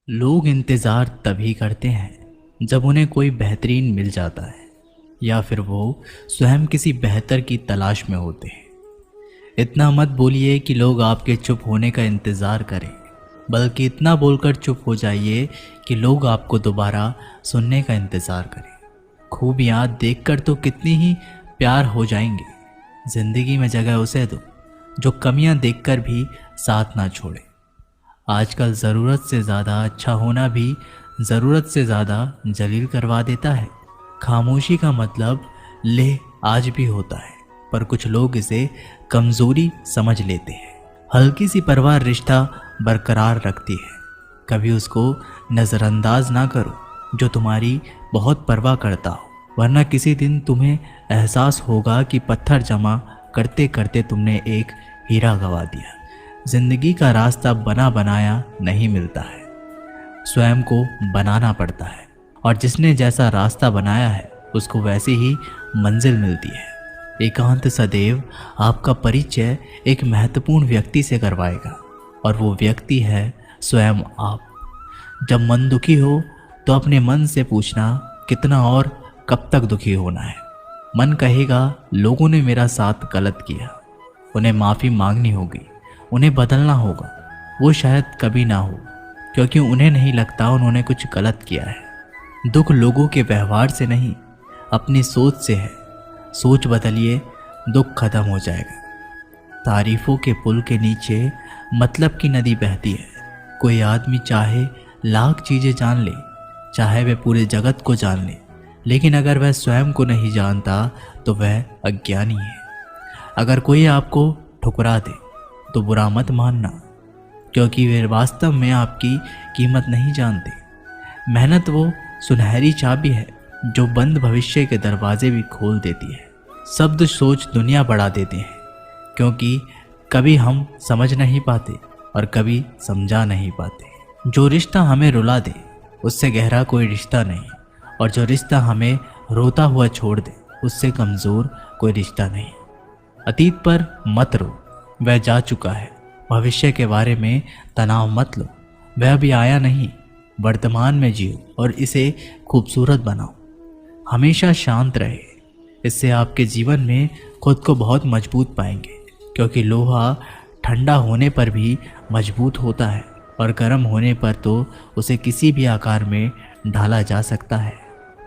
लोग इंतज़ार तभी करते हैं जब उन्हें कोई बेहतरीन मिल जाता है या फिर वो स्वयं किसी बेहतर की तलाश में होते हैं। इतना मत बोलिए कि लोग आपके चुप होने का इंतज़ार करें, बल्कि इतना बोलकर चुप हो जाइए कि लोग आपको दोबारा सुनने का इंतज़ार करें। खूबियाँ देखकर तो कितनी ही प्यार हो जाएंगे। ज़िंदगी में जगह उसे दो जो कमियां देखकर भी साथ ना छोड़े। आजकल ज़रूरत से ज़्यादा अच्छा होना भी ज़रूरत से ज़्यादा जलील करवा देता है। खामोशी का मतलब ले आज भी होता है, पर कुछ लोग इसे कमज़ोरी समझ लेते हैं। हल्की सी परवाह रिश्ता बरकरार रखती है। कभी उसको नज़रअंदाज ना करो जो तुम्हारी बहुत परवाह करता हो, वरना किसी दिन तुम्हें एहसास होगा कि पत्थर जमा करते करते तुमने एक हीरा गंवा दिया। जिंदगी का रास्ता बना बनाया नहीं मिलता है, स्वयं को बनाना पड़ता है। और जिसने जैसा रास्ता बनाया है उसको वैसी ही मंजिल मिलती है। एकांत सदैव आपका परिचय एक महत्वपूर्ण व्यक्ति से करवाएगा, और वो व्यक्ति है स्वयं आप। जब मन दुखी हो तो अपने मन से पूछना कितना और कब तक दुखी होना है। मन कहेगा लोगों ने मेरा साथ गलत किया, उन्हें माफ़ी मांगनी होगी, उन्हें बदलना होगा। वो शायद कभी ना हो, क्योंकि उन्हें नहीं लगता उन्होंने कुछ गलत किया है। दुख लोगों के व्यवहार से नहीं, अपनी सोच से है। सोच बदलिए, दुख खत्म हो जाएगा। तारीफों के पुल के नीचे मतलब की नदी बहती है। कोई आदमी चाहे लाख चीज़ें जान ले, चाहे वह पूरे जगत को जान ले, लेकिन अगर वह स्वयं को नहीं जानता तो वह अज्ञानी है। अगर कोई आपको ठुकरा दे तो बुरा मत मानना, क्योंकि वे वास्तव में आपकी कीमत नहीं जानते। मेहनत वो सुनहरी चाबी है जो बंद भविष्य के दरवाजे भी खोल देती है। शब्द सोच दुनिया बढ़ा देते हैं, क्योंकि कभी हम समझ नहीं पाते और कभी समझा नहीं पाते। जो रिश्ता हमें रुला दे उससे गहरा कोई रिश्ता नहीं, और जो रिश्ता हमें रोता हुआ छोड़ दे उससे कमज़ोर कोई रिश्ता नहीं। अतीत पर मत रो, वह जा चुका है। भविष्य के बारे में तनाव मत लो, वह अभी आया नहीं। वर्तमान में जियो और इसे खूबसूरत बनाओ। हमेशा शांत रहे, इससे आपके जीवन में खुद को बहुत मजबूत पाएंगे, क्योंकि लोहा ठंडा होने पर भी मजबूत होता है, और गर्म होने पर तो उसे किसी भी आकार में ढाला जा सकता है।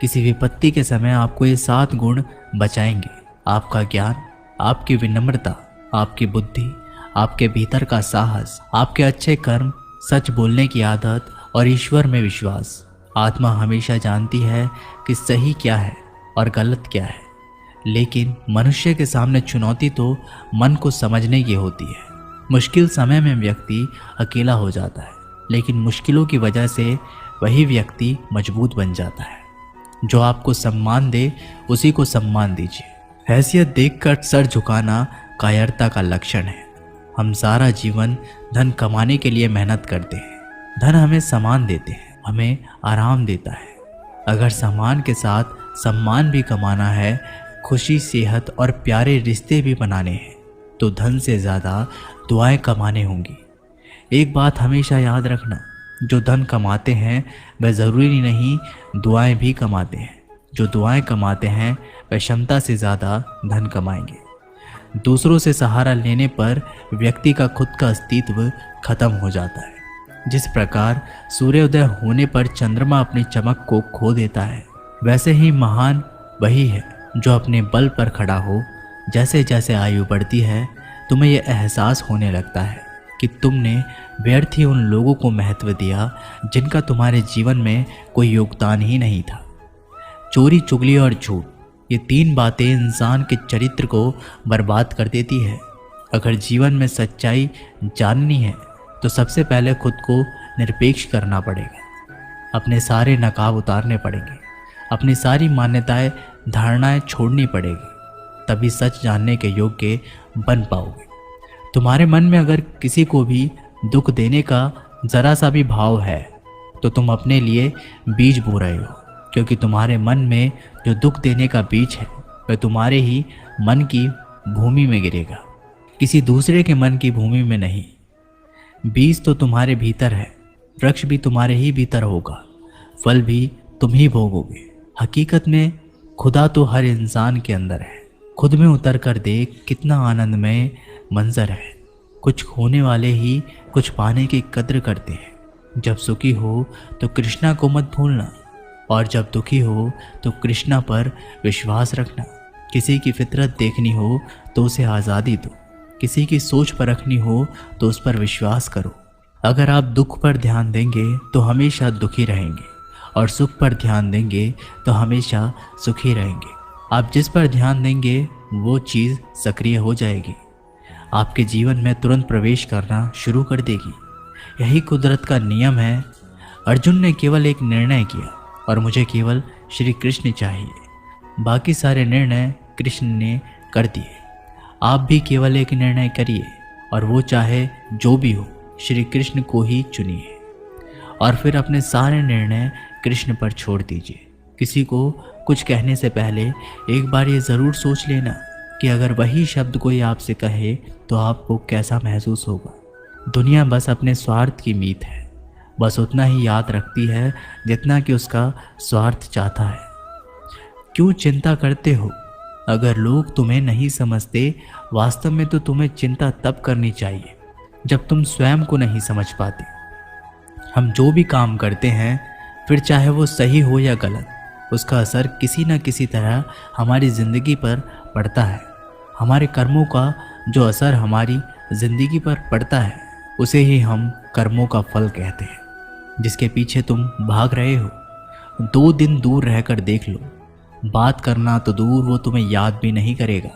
किसी विपत्ति के समय आपको ये 7 गुण बचाएंगे: आपका ज्ञान, आपकी विनम्रता, आपकी बुद्धि, आपके भीतर का साहस, आपके अच्छे कर्म, सच बोलने की आदत और ईश्वर में विश्वास। आत्मा हमेशा जानती है कि सही क्या है और गलत क्या है, लेकिन मनुष्य के सामने चुनौती तो मन को समझने की होती है। मुश्किल समय में व्यक्ति अकेला हो जाता है, लेकिन मुश्किलों की वजह से वही व्यक्ति मजबूत बन जाता है। जो आपको सम्मान दे उसी को सम्मान दीजिए। हैसियत देखकर सर झुकाना कायरता का लक्षण है। हम सारा जीवन धन कमाने के लिए मेहनत करते हैं। धन हमें सामान देते हैं, हमें आराम देता है। अगर सामान के साथ सम्मान भी कमाना है, खुशी, सेहत और प्यारे रिश्ते भी बनाने हैं, तो धन से ज़्यादा दुआएं कमाने होंगी। एक बात हमेशा याद रखना, जो धन कमाते हैं वह ज़रूरी नहीं दुआएं भी कमाते हैं। जो दुआएं कमाते हैं वह क्षमता से ज़्यादा धन कमाएंगे। दूसरों से सहारा लेने पर व्यक्ति का खुद का अस्तित्व खत्म हो जाता है। जिस प्रकार सूर्योदय होने पर चंद्रमा अपनी चमक को खो देता है, वैसे ही महान वही है जो अपने बल पर खड़ा हो। जैसे जैसे आयु बढ़ती है, तुम्हें यह एहसास होने लगता है कि तुमने व्यर्थ ही उन लोगों को महत्व दिया जिनका तुम्हारे जीवन में कोई योगदान ही नहीं था। चोरी, चुगली और झूठ, ये 3 बातें इंसान के चरित्र को बर्बाद कर देती है। अगर जीवन में सच्चाई जाननी है तो सबसे पहले खुद को निरपेक्ष करना पड़ेगा। अपने सारे नकाब उतारने पड़ेंगे, अपनी सारी मान्यताएं, धारणाएं छोड़नी पड़ेगी, तभी सच जानने के योग्य बन पाओगे। तुम्हारे मन में अगर किसी को भी दुख देने का ज़रा सा भी भाव है तो तुम अपने लिए बीज बो रहे हो, क्योंकि तुम्हारे मन में जो दुख देने का बीज है वह तुम्हारे ही मन की भूमि में गिरेगा, किसी दूसरे के मन की भूमि में नहीं। बीज तो तुम्हारे भीतर है, वृक्ष भी तुम्हारे ही भीतर होगा, फल भी तुम ही भोगोगे। हकीकत में खुदा तो हर इंसान के अंदर है। खुद में उतर कर देख कितना आनंदमय मंजर है। कुछ खोने वाले ही कुछ पाने की कद्र करते हैं। जब सुखी हो तो कृष्णा को मत भूलना, और जब दुखी हो तो कृष्णा पर विश्वास रखना। किसी की फितरत देखनी हो तो उसे आज़ादी दो, किसी की सोच परखनी हो तो उस पर विश्वास करो। अगर आप दुख पर ध्यान देंगे तो हमेशा दुखी रहेंगे, और सुख पर ध्यान देंगे तो हमेशा सुखी रहेंगे। आप जिस पर ध्यान देंगे वो चीज़ सक्रिय हो जाएगी, आपके जीवन में तुरंत प्रवेश करना शुरू कर देगी। यही कुदरत का नियम है। अर्जुन ने केवल एक निर्णय किया, और मुझे केवल श्री कृष्ण चाहिए। बाकी सारे निर्णय कृष्ण ने कर दिए। आप भी केवल एक निर्णय करिए, और वो चाहे जो भी हो, श्री कृष्ण को ही चुनिए, और फिर अपने सारे निर्णय कृष्ण पर छोड़ दीजिए। किसी को कुछ कहने से पहले एक बार ये ज़रूर सोच लेना कि अगर वही शब्द कोई आपसे कहे तो आपको कैसा महसूस होगा। दुनिया बस अपने स्वार्थ की मीत है, बस उतना ही याद रखती है जितना कि उसका स्वार्थ चाहता है। क्यों चिंता करते हो? अगर लोग तुम्हें नहीं समझते, वास्तव में तो तुम्हें चिंता तब करनी चाहिए जब तुम स्वयं को नहीं समझ पाते। हम जो भी काम करते हैं, फिर चाहे वो सही हो या गलत, उसका असर किसी न किसी तरह हमारी ज़िंदगी पर पड़ता है। हमारे कर्मों का जो असर हमारी ज़िंदगी पर पड़ता है, उसे ही हम कर्मों का फल कहते हैं। जिसके पीछे तुम भाग रहे हो, 2 दिन दूर रहकर देख लो। बात करना तो दूर, वो तुम्हें याद भी नहीं करेगा।